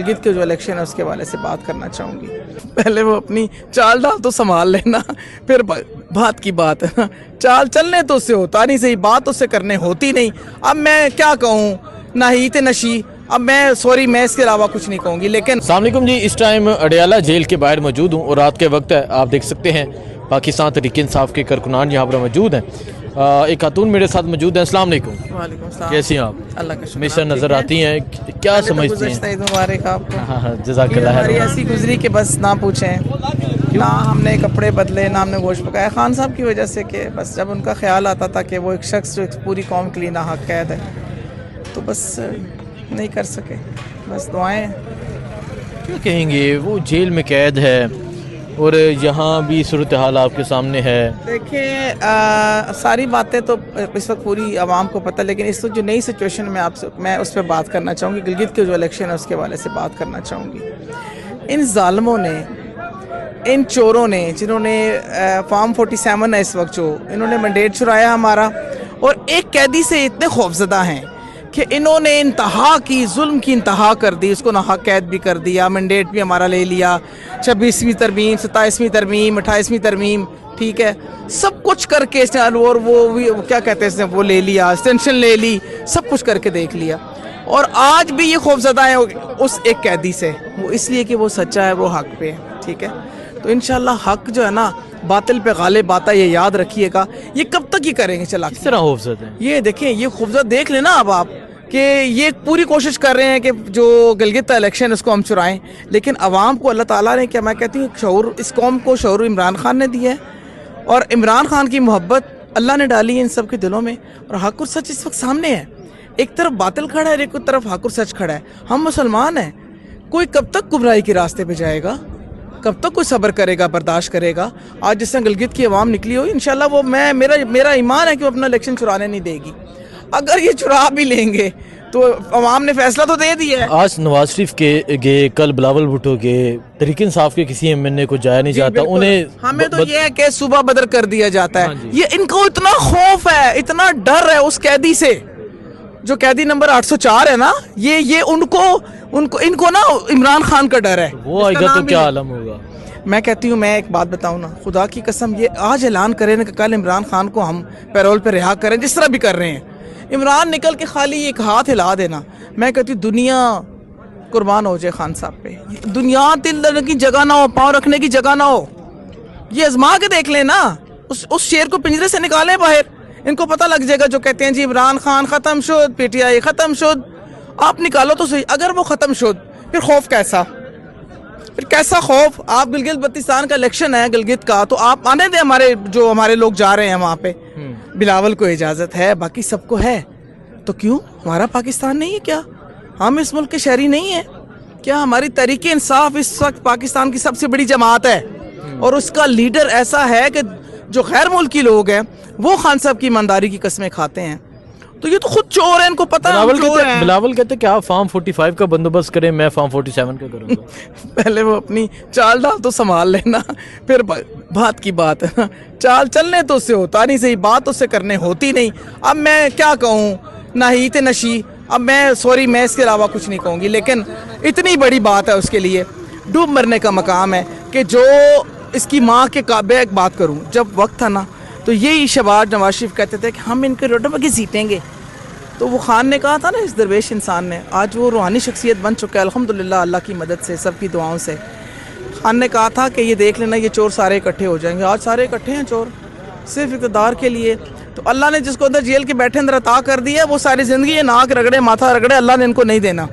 गिलगित के जो इलेक्शन है उसके वाले से बात करना चाहूँगी। पहले वो अपनी चाल डाल तो संभाल लेना, फिर बात की बात है ना। चाल चलने तो उससे होता नहीं, सही बात उससे करने होती नहीं। अब मैं क्या कहूँ, ना हीत नशी, अब मैं इसके अलावा कुछ नहीं कहूँगी। लेकिन अस्सलाम वालेकुम जी, इस टाइम अडयाला जेल के बाहर मौजूद हूँ और रात के वक्त है। आप देख सकते हैं पाकिस्तान तहरीक इंसाफ के कारकुनान यहाँ पर मौजूद हैं। एक खातून मेरे साथ मौजूद हैं। अस्सलाम वालेकुम। वालेकुम सलाम। कैसी हैं आप? अल्लाह का शुक्र। हमेशा नजर आती हैं, क्या समझती हैं? ईद मुबारक आपको। हाँ, जज़ाकल्लाह हमारी खैर। ऐसी गुजरी कि बस ना पूछें, ना हमने कपड़े बदले, ना हमने गोश्त पकाया। खान साहब की वजह से कि बस जब उनका ख्याल आता था कि वो एक शख्स जो पूरी कौम के लिए नाहक कैद है, तो बस नहीं कर सके। बस दुआएं। क्या कहेंगे, वो जेल में कैद है और यहाँ भी सूरत हाल आपके सामने है। देखिए, सारी बातें तो इस वक्त पूरी आवाम को पता है, लेकिन इस वक्त जो नई सिचुएशन में मैं उस पर बात करना चाहूँगी। गिलगित के जो इलेक्शन है उसके वाले से बात करना चाहूँगी। इन जालिमों ने, इन चोरों ने, जिन्होंने फॉर्म 47 है इस वक्त, जो इन्होंने मैंडेट चुराया हमारा, और एक कैदी से इतने खौफजदा हैं कि इन्होंने इंतहा की, जुल्म की इंतहा कर दी। उसको नाहक कैद भी कर दिया, मैंडेट भी हमारा ले लिया, 26वीं तरमीम, 27वीं तरमीम, 28वीं तरमीम, ठीक है, सब कुछ करके इसने, और वो क्या कहते हैं, इसने वो ले लिया, एक्सटेंशन ले ली, सब कुछ करके देख लिया। और आज भी ये खौफजदा है उस एक कैदी से, वो इसलिए कि वो सच्चा है, वो हक पे है, ठीक है। तो इंशाल्लाह हक जो है ना, बातिल पे गालिब आता, ये याद रखिएगा। ये कब तक ये करेंगे चला? किस तरह खौफजदा है? ये देखें, ये खूबसूरत देख लेना अब आप, कि ये पूरी कोशिश कर रहे हैं कि जो गिलगित का इलेक्शन उसको हम चुराएं, लेकिन अवाम को अल्लाह ताला ने, क्या मैं कहती हूँ, शऊर, इस कौम को शऊर इमरान खान ने दिया है, और इमरान खान की मोहब्बत अल्लाह ने डाली है इन सब के दिलों में, और हक और सच इस वक्त सामने है। एक तरफ बातिल खड़ा है, एक तरफ हक और सच खड़ा है। हम मुसलमान हैं, कोई कब तक गुमराही के रास्ते पे जाएगा? कब तक कोई सब्र करेगा, बर्दाश्त करेगा? आज जिस तरह गिलगित की आवाम निकली हो, इंशाल्लाह वो मेरा ईमान है कि वो अपना इलेक्शन चुराने नहीं देगी। अगर ये चुरा भी लेंगे तो अवाम ने फैसला तो दे दिया है। आज नवाज शरीफ के गए, कल बिलावल भुट्टो के, तहरीक इंसाफ के किसी एमएनए को जाया नहीं जाता, उन्हें हमें तो ये है कि सुबह बदर कर दिया जाता है। हाँ, ये इनको इतना खौफ है, इतना डर है उस कैदी से, जो कैदी नंबर 804 है ना, ये इनको ना इमरान खान का डर है। वो आएगा तो क्या आलम होगा। मैं कहती हूँ, मैं एक बात बताऊँ ना, खुदा की कसम, ये आज ऐलान करें ना कि कल इमरान खान को हम पैरोल पे रिहा करें, जिस तरह भी कर रहे हैं, इमरान निकल के खाली एक हाथ हिला देना, मैं कहती हूँ दुनिया कुर्बान हो जाए खान साहब पे। दुनिया दिल की जगह ना हो, पाँव रखने की जगह ना हो। ये आजमा के देख लेना, उस शेर को पिंजरे से निकालें बाहर, इनको पता लग जाएगा। जो कहते हैं जी इमरान खान खत्म शुद, पीटीआई खत्म शुद, आप निकालो तो सही। अगर वो खत्म शुद, फिर खौफ कैसा, फिर कैसा खौफ? आप गिलगित बल्तिस्तान का इलेक्शन है गिलगित का, तो आप आने दें, हमारे लोग जा रहे हैं वहाँ पे, बिलावल को इजाज़त है, बाकी सबको है, तो क्यों हमारा पाकिस्तान नहीं है क्या? हम इस मुल्क के शहरी नहीं है क्या? हमारी तहरीक इंसाफ इस वक्त पाकिस्तान की सबसे बड़ी जमात है, और उसका लीडर ऐसा है कि जो गैर मुल्की लोग हैं वो खान साहब की ईमानदारी की कस्में खाते हैं। तो ये तो खुद चोर है, इनको पता है बिलावल कहते कि आप फॉर्म 45 का बंदोबस्त करें, मैं फॉर्म 47 का करूँगा। पहले वो अपनी चाल डाल तो संभाल लेना, फिर बात की बात है ना। चाल चलने तो उससे होता नहीं, सही बात उससे करने होती नहीं। अब मैं क्या कहूँ, ना हीत नशी, अब मैं इसके अलावा कुछ नहीं कहूँगी। लेकिन इतनी बड़ी बात है उसके लिए, डूब मरने का मकाम है कि जो इसकी माँ के काबे एक बात करूँ, जब वक्त था ना, तो यही शहबाज नवाज शरीफ कहते थे कि हम इनके रोडों पर जीतेंगे। तो वो खान ने कहा था ना, इस दरवेश इंसान ने, आज वो रूहानी शख्सियत बन चुका है अल्हम्दुलिल्लाह, अल्लाह की मदद से, सबकी दुआओं से। खान ने कहा था कि ये देख लेना, ये चोर सारे इकट्ठे हो जाएंगे। आज सारे इकट्ठे हैं चोर, सिर्फ इक़्तिदार के लिए। तो अल्लाह ने जिसको अंदर जेल के बैठे अंदर अता कर दिया, वो सारी ज़िंदगी ये नाक रगड़े, माथा रगड़े, अल्लाह ने इनको नहीं देना।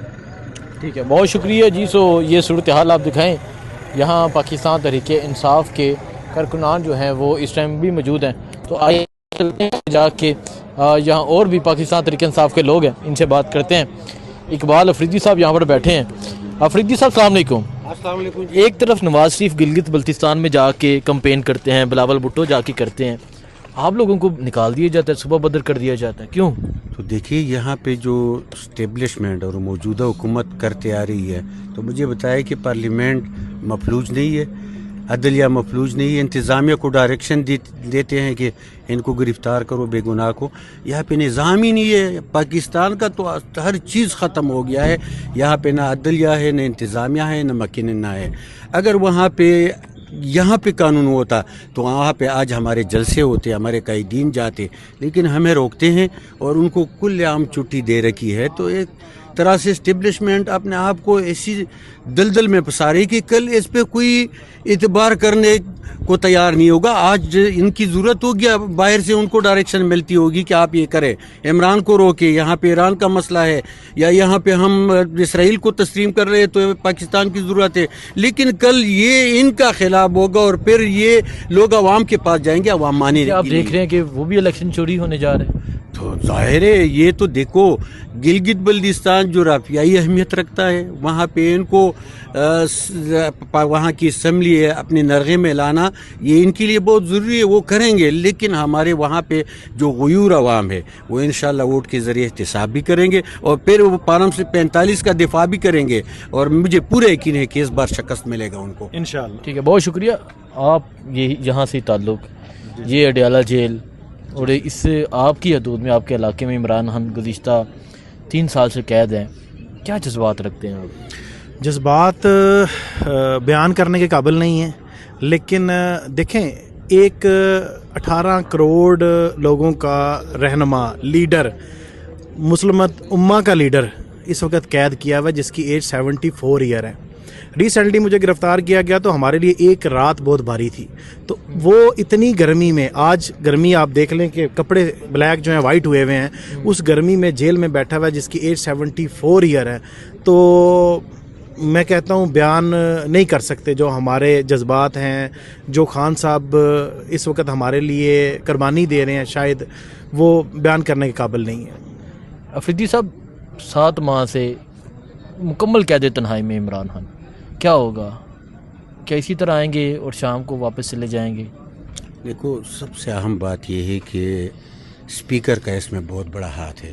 ठीक है, बहुत शुक्रिया जी। सो ये सूरत हाल आप दिखाएं, यहाँ पाकिस्तान तहरीक इंसाफ के कारकुनान जो हैं वो इस टाइम भी मौजूद हैं। तो आइए चलते हैं जाके, यहाँ और भी पाकिस्तान तहरीक इंसाफ के लोग हैं, इनसे बात करते हैं। इकबाल अफरीदी साहब यहाँ पर बैठे हैं। अफरीदी साहब अस्सलाम वालेकुम। अस्सलाम वालेकुम। एक तरफ नवाज शरीफ गिलगित बल्तिस्तान में जाके कैंपेन करते हैं, बिलावल भुट्टो जाके करते हैं, आप लोगों को निकाल दिया जाता है, सुबह बदर कर दिया जाता है, क्यों? तो देखिए, यहाँ पे जो स्टेब्लिशमेंट और मौजूदा हुकूमत करते आ रही है, तो मुझे बताया कि पार्लियामेंट मफलूज नहीं है, عدلیہ مفلوج نہیں ہے، انتظامیہ کو ڈائریکشن دیتے ہیں کہ ان کو گرفتار کرو بے گناہ کو. یہاں پہ نظام ہی نہیں ہے. پاکستان کا تو ہر چیز ختم ہو گیا ہے. یہاں پہ نہ عدلیہ ہے، نہ انتظامیہ ہے، نہ مکینہ ہے. اگر وہاں پہ یہاں پہ قانون ہوتا تو وہاں پہ آج ہمارے جلسے ہوتے، ہمارے قائدین جاتے، لیکن ہمیں روکتے ہیں اور ان کو کل عام چھٹی دے رکھی ہے. تو ایک طرح سے اسٹیبلشمنٹ اپنے آپ کو ایسی دلدل میں پھنسا رہی کہ کل اس پہ کوئی اعتبار کرنے کو تیار نہیں ہوگا. آج ان کی ضرورت ہوگی، باہر سے ان کو ڈائریکشن ملتی ہوگی کہ آپ یہ کریں، عمران کو روکے. یہاں پہ ایران کا مسئلہ ہے یا یہاں پہ ہم اسرائیل کو تسلیم کر رہے ہیں تو پاکستان کی ضرورت ہے. لیکن کل یہ ان کا خلاف ہوگا اور پھر یہ لوگ عوام کے پاس جائیں گے. عوام مانے آپ دیکھ رہے ہیں کہ وہ بھی الیکشن چوری ہونے جا رہے ہیں. تو ظاہر ہے یہ تو دیکھو گلگت بلتستان جو رافیائی اہمیت رکھتا ہے، وہاں پہ ان کو وہاں کی اسمبلی ہے اپنے نرغے میں لانا، یہ ان کے لیے بہت ضروری ہے. وہ کریں گے، لیکن ہمارے وہاں پہ جو غیور عوام ہے وہ انشاءاللہ ووٹ کے ذریعے احتساب بھی کریں گے اور پھر وہ پارم سے 45 کا دفاع بھی کریں گے. اور مجھے پورا یقین ہے کہ اس بار شکست ملے گا ان کو انشاءاللہ. ٹھیک ہے، بہت شکریہ. آپ یہ یہاں سے تعلق، یہ اڈیالہ جیل اور اس سے آپ کی حدود میں آپ کے علاقے میں عمران خان گزشتہ 3 سال سے قید ہیں، کیا جذبات رکھتے ہیں آپ؟ جذبات بیان کرنے کے قابل نہیں ہیں، لیکن دیکھیں ایک 18 کروڑ لوگوں کا رہنما، لیڈر، مسلمت امہ کا لیڈر اس وقت قید کیا ہوا ہے جس کی ایج 74 ایئر ہے. ریسنٹلی مجھے گرفتار کیا گیا تو ہمارے لیے ایک رات بہت بھاری تھی. تو وہ اتنی گرمی میں، آج گرمی آپ دیکھ لیں کہ کپڑے بلیک جو ہیں وائٹ ہوئے ہوئے ہیں، اس گرمی میں جیل میں بیٹھا ہوا ہے جس کی ایج 74 ایئر ہے. تو میں کہتا ہوں بیان نہیں کر سکتے جو ہمارے جذبات ہیں. جو خان صاحب اس وقت ہمارے لیے قربانی دے رہے ہیں شاید وہ بیان کرنے کے قابل نہیں ہے. افریدی صاحب، 7 ماہ سے مکمل قید تنہائی میں عمران خان، کیا ہوگا؟ کیا اسی طرح آئیں گے اور شام کو واپس چلے جائیں گے؟ دیکھو، سب سے اہم بات یہ ہے کہ اسپیکر کا اس میں بہت بڑا ہاتھ ہے.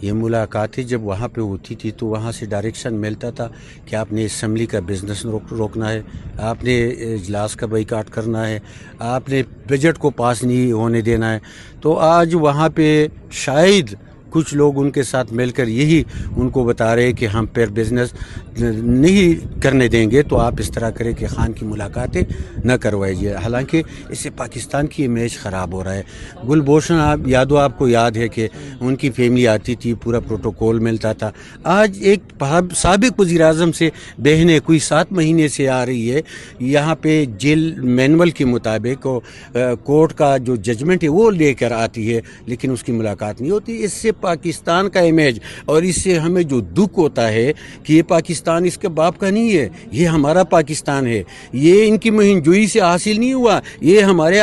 یہ ملاقاتیں جب وہاں پہ ہوتی تھی تو وہاں سے ڈائریکشن ملتا تھا کہ آپ نے اسمبلی کا بزنس روکنا ہے، آپ نے اجلاس کا بائیکاٹ کرنا ہے، آپ نے بجٹ کو پاس نہیں ہونے دینا ہے. تو آج وہاں پہ شاید کچھ لوگ ان کے ساتھ مل کر یہی ان کو بتا رہے کہ ہم پھر بزنس نہیں کرنے دیں گے، تو آپ اس طرح کریں کہ خان کی ملاقاتیں نہ کروائیے. حالانکہ اس سے پاکستان کی امیج خراب ہو رہا ہے. گلبھوشن آپ کو یاد ہے کہ ان کی فیملی آتی تھی، پورا پروٹوکول ملتا تھا. آج ایک سابق وزیر اعظم سے بہنیں کوئی 7 مہینے سے آ رہی ہے، یہاں پہ جیل مینول کے مطابق کورٹ کا جو ججمنٹ ہے وہ لے کر آتی ہے، لیکن اس کی ملاقات نہیں ہوتی. اس سے پاکستان کا امیج، اور اس سے ہمیں جو دکھ ہوتا ہے کہ یہ پاکستان اس کے باپ کا نہیں ہے، یہ ہمارا پاکستان ہے. یہ ان کی مہم جوئی سے حاصل نہیں ہوا، یہ ہمارے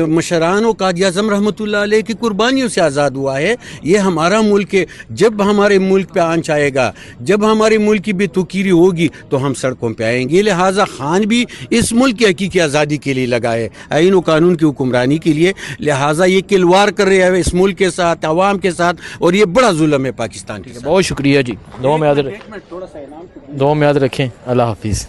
مشران و قائد اعظم رحمۃ اللہ علیہ کی قربانیوں سے آزاد ہوا ہے. یہ ہمارا ملک ہے. جب ہمارے ملک پہ آنچ آئے گا، جب ہمارے ملک کی بے توقیری ہوگی تو ہم سڑکوں پہ آئیں گے. لہٰذا خان بھی اس ملک کی حقیقی آزادی کے لیے لگا ہے، آئین و قانون کی حکمرانی کے لیے. لہٰذا یہ کلوار کر رہے ہیں اس ملک کے ساتھ، عوام کے ساتھ، اور یہ بڑا ظلم ہے پاکستان کے ساتھ. بہت شکریہ جی. دعا میں یاد رکھیں. اللہ حافظ.